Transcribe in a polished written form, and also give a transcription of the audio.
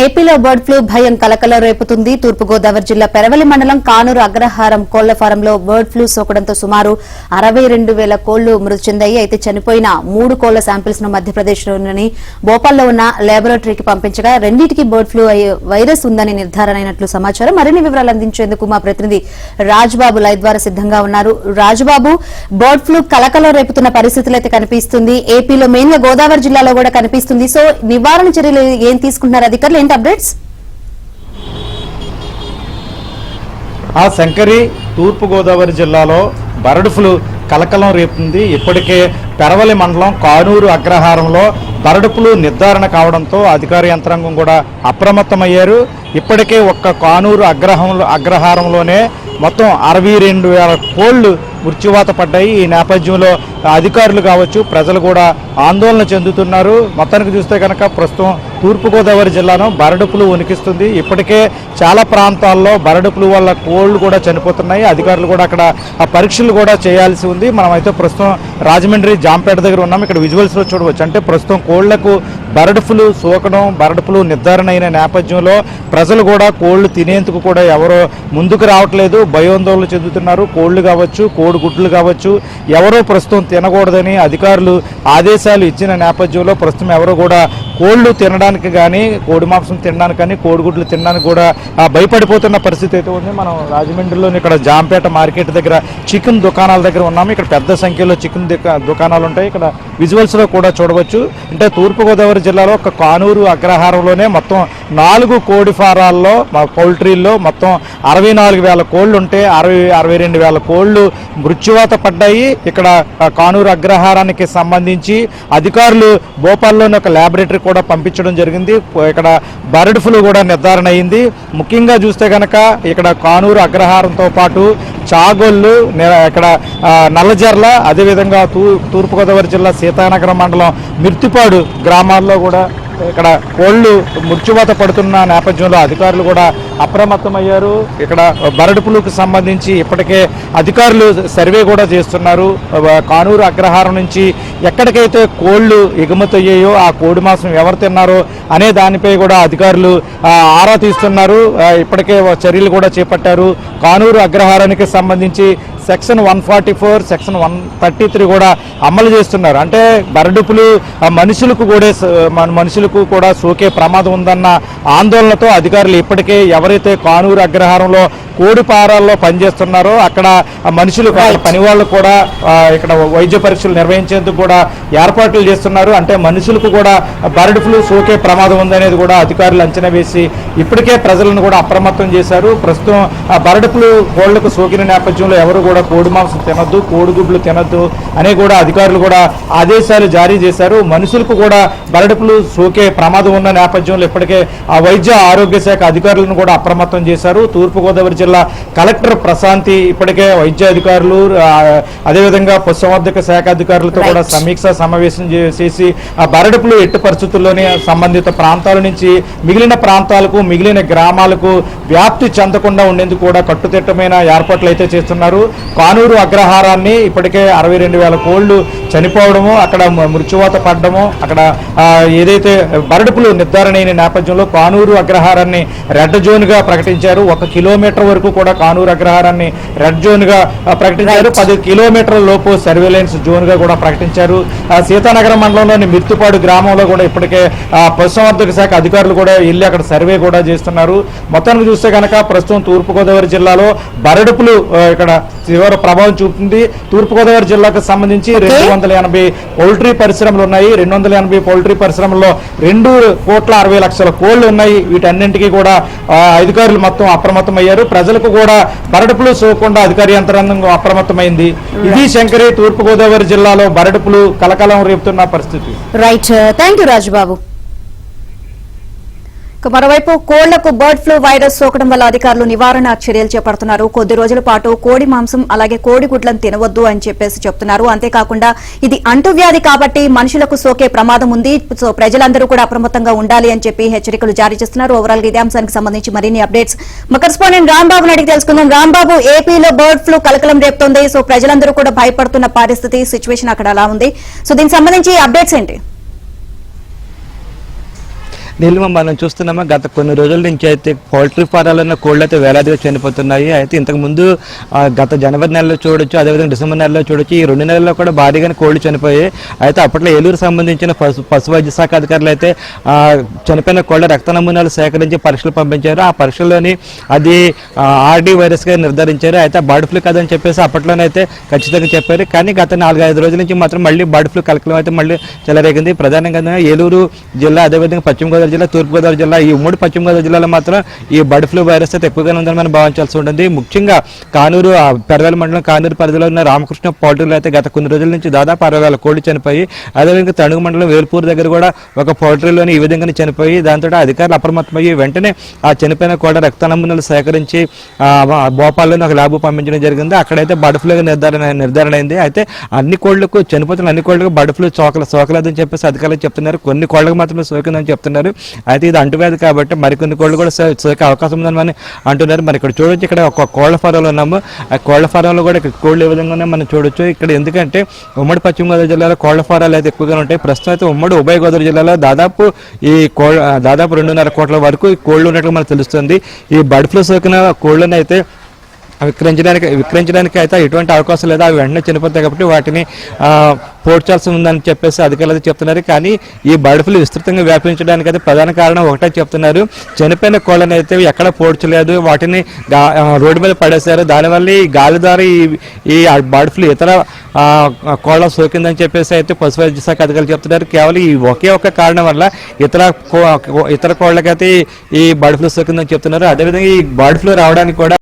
ఏపీలో bird flu భయం కలకలం రేపుతుంది. తూర్పుగోదావరి జిల్లా పెరవలి మండలం కానూరు అగ్రహారం కోళ్ల ఫారంలో బర్డ్ ఫ్లూ సోకడంతో సుమారు 62,000 కోళ్లు మృతి చెందాయి. అయితే చనిపోయిన 3 కోళ్ల శాంపిల్స్ ను మధ్యప్రదేశ్లోని భోపాల్లో ఉన్న ల్యాబొరేటరీకి పంపించగా రెండింటికి బర్డ్ ఫ్లూ వైరస్ ఉందని నిర్ధారణ అయినట్లు సమాచారం. మరిన్ని వివరాలు అందించేందుకు మా ప్రతినిధి రాజ్బాబు లైవ్ ద్వారా సిద్దంగా ఉన్నారు. రాజ్బాబు, బర్డ్ ఫ్లూ కలకలం రేపుతున్న పరిస్థితులు అయితే కనిపిస్తుంది. ఏపీలో మెయిన్ గా గోదావరి జిల్లాలో కూడా కనిపిస్తుంది. సో నివారణ చర్యలు ఏం తీసుకుంటున్నారు అధికారులు? అప్డేట్స్ శంకరి, తూర్పుగోదావరి జిల్లాలో బర్డ్ ఫ్లూ కలకలం రేపుతుంది. ఇప్పటికే పెరవలి మండలం కానూరు అగ్రహారంలో బర్డ్ ఫ్లూ నిర్ధారణ కావడంతో అధికార యంత్రాంగం కూడా అప్రమత్తమయ్యారు. ఇప్పటికే ఒక్క కానూరు అగ్రహారంలోనే మొత్తం 62,000 కోళ్లు మృత్యువాత పడ్డాయి. ఈ నేపథ్యంలో అధికారులు కావచ్చు, ప్రజలు కూడా ఆందోళన చెందుతున్నారు. మొత్తానికి చూస్తే కనుక ప్రస్తుతం తూర్పుగోదావరి జిల్లాను బర్డ్ ఫ్లూ వణికిస్తుంది. ఇప్పటికే చాలా ప్రాంతాల్లో బర్డ్ ఫ్లూ వల్ల కోళ్లు కూడా చనిపోతున్నాయి. అధికారులు కూడా అక్కడ పరీక్షలు కూడా చేయాల్సి ఉంది. మనమైతే ప్రస్తుతం రాజమండ్రి జాంపేట దగ్గర ఉన్నాం. ఇక్కడ విజువల్స్లో చూడవచ్చు. అంటే ప్రస్తుతం కోళ్లకు బర్డ్ ఫ్లూ సోకడం, బర్డ్ ఫ్లూ నిర్ధారణ అయిన నేపథ్యంలో ప్రజలు కూడా కోళ్లు తినేందుకు కూడా ఎవరో ముందుకు రావట్లేదు, భయోందోళన చెందుతున్నారు. కోళ్లు కావచ్చు, కోడిగుడ్లు కావచ్చు, ఎవరో ప్రస్తుతం తినకూడదని అధికారులు ఆదేశాలు ఇచ్చిన నేపథ్యంలో ప్రస్తుతం ఎవరో కూడా కోళ్లు తినడానికి కానీ, కోడి మాంసం తినడానికి కానీ, కోడిగుడ్లు తినడానికి కూడా భయపడిపోతున్న పరిస్థితి అయితే ఉంది. మనం రాజమండ్రిలోని ఇక్కడ జాంపేట మార్కెట్ దగ్గర చికెన్ దుకాణాల దగ్గర ఉన్నాము. ఇక్కడ పెద్ద సంఖ్యలో చికెన్ దుకాణాలు ఉంటాయి. ఇక్కడ విజువల్స్లో కూడా చూడవచ్చు. అంటే తూర్పుగోదావరి జిల్లాలో ఒక కానూరు అగ్రహారంలోనే మొత్తం 4 కోడి ఫారాల్లో, పౌల్ట్రీల్లో మొత్తం 64,000 కోళ్లు ఉంటే 62,000 కోళ్లు మృత్యువాత పడ్డాయి. ఇక్కడ కానూరు అగ్రహారానికి సంబంధించి అధికారులు భోపాల్లోని ఒక ల్యాబొరేటరీ కూడా పంపించడం జరిగింది. ఇక్కడ బర్డ్ ఫ్లూ కూడా నిర్ధారణ అయింది. ముఖ్యంగా చూస్తే కనుక ఇక్కడ కానూరు అగ్రహారంతో పాటు చాగొల్లు, ఇక్కడ నల్లజర్ల, అదేవిధంగా తూర్పుగోదావరి జిల్లా సీతానగరం మండలం మిర్తిపాడు గ్రామాల్లో కూడా ఇక్కడ కోళ్లు మృత్యువాత పడుతున్న నేపథ్యంలో అధికారులు కూడా అప్రమత్తమయ్యారు. ఇక్కడ బర్డ్ ఫ్లూకి సంబంధించి ఇప్పటికే అధికారులు సర్వే కూడా చేస్తున్నారు. కానూరు అగ్రహారం నుంచి ఎక్కడికైతే కోళ్లు ఎగుమతి అయ్యాయో ఆ కోడి మాంసం ఎవరు తిన్నారో అనే దానిపై కూడా అధికారులు ఆరా తీస్తున్నారు. ఇప్పటికే చర్యలు కూడా చేపట్టారు. కానూరు అగ్రహారానికి సంబంధించి సెక్షన్ 144, సెక్షన్ 133 కూడా అమలు చేస్తున్నారు. అంటే బర్డ్ ఫ్లూ మనుషులకు కూడా సోకే ప్రమాదం ఉందన్న ఆందోళనతో అధికారులు ఇప్పటికే ఎవరైతే కానూరు అగ్రహారంలో కోడి పారాల్లో పనిచేస్తున్నారో అక్కడ మనుషులు, పని వాళ్ళు కూడా ఇక్కడ వైద్య పరీక్షలు నిర్వహించేందుకు కూడా ఏర్పాట్లు చేస్తున్నారు. అంటే మనుషులకు కూడా బర్డ్ ఫ్లూ సోకే ప్రమాదం ఉందనేది కూడా అధికారులు అంచనా వేసి ఇప్పటికే ప్రజలను కూడా అప్రమత్తం చేశారు. ప్రస్తుతం బర్డ్ ఫ్లూ కోళ్లకు సోకిన నేపథ్యంలో ఎవరు కూడా కోడి మాంసం తినద్దు, కోడిగుడ్లు తినద్దు అనే కూడా అధికారులు కూడా ఆదేశాలు జారీ చేశారు. మనుషులకు కూడా బర్డ్ ఫ్లూ సోకే ప్రమాదం ఉన్న నేపథ్యంలో ఇప్పటికే ఆ వైద్య ఆరోగ్య శాఖ అధికారులను కూడా అప్రమత్తం చేశారు. తూర్పుగోదావరి జిల్లా కలెక్టర్ ప్రశాంతి ఇప్పటికే వైద్య అధికారులు, అదేవిధంగా పశుసంవర్ధక శాఖ అధికారులతో కూడా సమీక్ష సమావేశం చేసి ఆ బర్డ్ ఫ్లూ ఎట్టి పరిస్థితుల్లోనే సంబంధిత ప్రాంతాల నుంచి మిగిలిన ప్రాంతాలకు, మిగిలిన గ్రామాలకు వ్యాప్తి చెందకుండా ఉండేందుకు కూడా కట్టుదిట్టమైన ఏర్పాట్లు అయితే చేస్తున్నారు. కానూరు అగ్రహారాన్ని ఇప్పటికే 62,000 కోళ్లు చనిపోవడము, అక్కడ మృత్యువాత పడడము, అక్కడ ఏదైతే బర్డ్ ఫ్లూ నిర్ధారణ అయిన నేపథ్యంలో కానూరు అగ్రహారాన్ని రెడ్ జోన్గా ప్రకటించారు. 1 కిలోమీటర్ వరకు కూడా కానూరు అగ్రహారాన్ని రెడ్ జోన్గా ప్రకటించారు. 10 కిలోమీటర్ల లోపు సర్వేలెన్స్ జోన్గా కూడా ప్రకటించారు. సీతానగరం మండలంలోని మిర్తిపాడు గ్రామంలో కూడా ఇప్పటికే పశుసంవర్ధక శాఖ అధికారులు కూడా వెళ్ళి అక్కడ సర్వే కూడా చేస్తున్నారు. మొత్తానికి చూస్తే కనుక ప్రస్తుతం తూర్పుగోదావరి జిల్లాలో బర్డ్ ఫ్లూ ఇక్కడ తీవ్ర ప్రభావం చూపుతుంది. తూర్పుగోదావరి జిల్లాకు సంబంధించి 280 పౌల్ట్రీ పరిశ్రమలు ఉన్నాయి. 280 పౌల్ట్రీ పరిశ్రమల్లో 2,60,00,000 కోళ్లు ఉన్నాయి. వీటన్నింటికీ కూడా అధికారులు మొత్తం అప్రమత్తమయ్యారు. ప్రజలకు కూడా బర్డ్ ఫ్లూ సోకకుండా అధికార యంత్రాంగం అప్రమత్తమైంది. ఇది శంకరి, తూర్పుగోదావరి జిల్లాలో బర్డ్ ఫ్లూ కలకలం రేపుతున్న పరిస్థితి. Right, thank you Rajubabu. మరోవైపు కోళ్లకు బర్డ్ ఫ్లూ వైరస్ సోకడం వల్ల అధికారులు నివారణ చర్యలు చేపడుతున్నారు. కొద్ది రోజుల పాటు కోడి మాంసం అలాగే కోడి గుడ్లను తినవద్దు అని చెప్పేసి చెప్తున్నారు. అంతేకాకుండా ఇది అంటువ్యాధి కాబట్టి మనుషులకు సోకే ప్రమాదం ఉంది. సో ప్రజలందరూ కూడా అప్రమత్తంగా ఉండాలి అని చెప్పి హెచ్చరికలు జారీ చేస్తున్నారు. ఓవరాల్ గా ఇదే అంశానికి సంబంధించి మరిన్ని అప్డేట్స్ మా కరెస్పాండెంట్ రాంబాబుని అడిగి తెలుసుకుందాం. రాంబాబు, ఏపీలో బర్డ్ ఫ్లూ కలకలం రేపుతోంది. సో ప్రజలందరూ కూడా భయపడుతున్న పరిస్థితి, సిచ్యువేషన్ అక్కడ అలా ఉంది. సో దీనికి సంబంధించి అప్డేట్స్ ఏంటి? నీలిమ మనం చూస్తున్నామా గత కొన్ని రోజుల నుంచి అయితే పౌల్ట్రీ ఫారాలన్న కోళ్ళు అయితే వేలాదిగా చనిపోతున్నాయి. అయితే ఇంతకు ముందు గత జనవరి నెలలో చూడొచ్చు, అదేవిధంగా డిసెంబర్ నెలలో చూడొచ్చు, ఈ 2 నెలల్లో కూడా భారీగానే కోళ్ళు చనిపోయాయి. అయితే అప్పట్లో ఏలూరు సంబంధించిన పశు వైద్య శాఖ అధికారులు అయితే చనిపోయిన కోళ్ళ రక్త నమూనాలు సేకరించి పరీక్షలు పంపించారు. ఆ పరీక్షల్లోని అది ఆర్డీ వైరస్గా నిర్ధారించారు. అయితే బర్డ్ ఫ్లూ కదని చెప్పేసి అప్పట్లోనైతే ఖచ్చితంగా చెప్పారు. కానీ గత 4-5 రోజుల నుంచి మాత్రం మళ్ళీ బర్డ్ ఫ్లూ కలకలం అయితే మళ్ళీ చెలరేగింది. ప్రధానంగా ఏలూరు జిల్లా, అదేవిధంగా పశ్చిమ గోదావరి జిల్లా, తూర్పుగోదావరి జిల్లా, ఈ ఉమ్మడి పశ్చిమ గోదావరి జిల్లాలో మాత్రం ఈ బర్డ్ ఫ్లూ వైరస్ అయితే ఎక్కువగానే ఉందని మనం భావించాల్సి ఉంటుంది. ముఖ్యంగా కానూరు, పెరవేల మండలం కానూరు పరిధిలో ఉన్న రామకృష్ణ పౌల్ట్రీలో అయితే గత కొన్ని రోజుల నుంచి దాదాపు 60,000 కోళ్లు చనిపోయి, అదేవిధంగా తణుగు మండలం వేల్పూర్ దగ్గర కూడా ఒక పౌల్ట్రీలోని ఈ విధంగానే చనిపోయి, దాంతో అధికారులు అప్రమత్తమయ్యి వెంటనే ఆ చనిపోయిన కోళ్ళ రక్త నమూనాలు సేకరించి భోపాల్లోని ఒక ల్యాబ్ పంపించడం జరిగింది. అక్కడైతే బర్డ్ ఫ్లూ నిర్ధారణ అయింది. అయితే అన్ని కోళ్లకు చనిపోతున్న అన్ని కోళ్లకు బర్డ్ ఫ్లూ సోకలేదని చెప్పేసి అధికారులు చెప్తున్నారు. కొన్ని కోళ్ళకు మాత్రమే సోకిందని చెప్తున్నారు. అయితే ఇది అంటువ్యాధి కాబట్టి మరికొన్ని కోళ్ళు కూడా సోకే అవకాశం ఉందని మనం అంటున్నారు. మరి ఇక్కడ చూడొచ్చు, ఇక్కడ ఒక కోళ్ల ఫారంలో ఉన్నాము. ఆ కోళ్ల ఫారంలో కూడా ఇక్కడ కోళ్ళు ఏ విధంగా మనం చూడొచ్చు. ఇక్కడ ఎందుకంటే ఉమ్మడి పశ్చిమ గోదావరి జిల్లాలో కోళ్ల ఫారాలు అయితే ఎక్కువగా ఉంటాయి. ప్రస్తుతం అయితే ఉమ్మడి ఉభయ గోదావరి జిల్లాలో దాదాపు 2.5 కోట్ల వరకు ఈ కోళ్ళు ఉన్నట్లు మనకు తెలుస్తుంది. ఈ బర్డ్ ఫ్లూ సోకిన కోళ్ళని అయితే విక్రయించడానికి అయితే ఎటువంటి అవకాశం లేదు. అవి వెంటనే చనిపోతాయి కాబట్టి వాటిని పోడ్చాల్సి ఉందని చెప్పేసి అధికారులు చెప్తున్నారు. కానీ ఈ బర్డ్ ఫ్లూ విస్తృతంగా వ్యాపించడానికి అయితే ప్రధాన కారణం ఒకటే చెప్తున్నారు. చనిపోయిన కోళ్ళని అయితే ఎక్కడ పోడ్చలేదు, వాటిని రోడ్డు మీద పడేశారు. దానివల్ల ఈ గాలి ద్వారా ఈ బర్డ్ ఫ్లూ ఇతర కోళ్ళ సోకిందని చెప్పేసి అయితే పశు వైద్య శాఖ అధికారులు చెప్తున్నారు. కేవలం ఈ ఒకే ఒక్క కారణం వల్ల ఇతర కోళ్ళకైతే ఈ బర్డ్ ఫ్లూ సోకిందని చెప్తున్నారు. అదేవిధంగా ఈ బర్డ్ ఫ్లూ రావడానికి కూడా